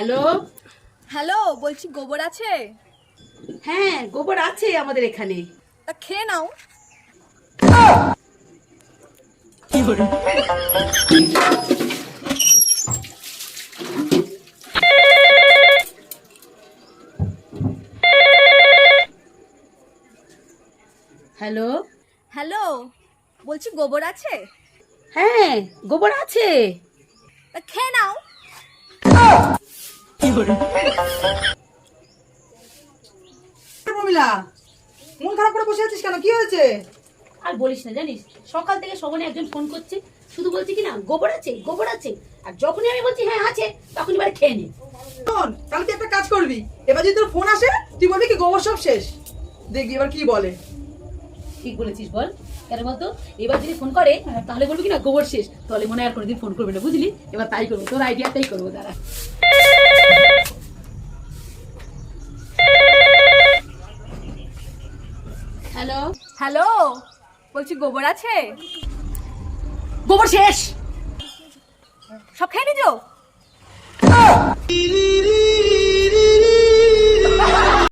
Hello. Hello, বলছি গোবর আছে? হ্যাঁ, গোবর আছে আমাদের এখানে। তা খেয়ে নাও। হ্যালো। হ্যালো, বলছি গোবর আছে? হ্যাঁ, গোবর আছে। তা খেয়ে নাও। প্রমিলা, মন খারাপ করে বসে আছিস কেন? কি হয়েছে? আর বলিস না, জানিস সকাল থেকে শোভনে একজন ফোন করছে, শুধু বলছে কি না গোবর আছে গোবর আছে, আর যখনই আমি বলছি হ্যাঁ আছে তখন এবার খেয়ে নে। শোন, তাহলে তুই একটা কাজ করবি, এবার যদি তোর ফোন আসে তুই বলবি কি গোবর সব শেষ। দেখবি এবার কি বলে। ঠিক বলেছিস, বল কেন বলতো? এবার যদি ফোন করে তাহলে বলবি কি না গোবর শেষ, তাহলে মনে হয় আর কোনোদিন ফোন করবে না, বুঝলি? এবার তাই করবো, তোর আইডিয়াটাই করবো দাঁড়া। হ্যালো। হ্যালো, বলছি গোবর আছে? গোবর শেষ।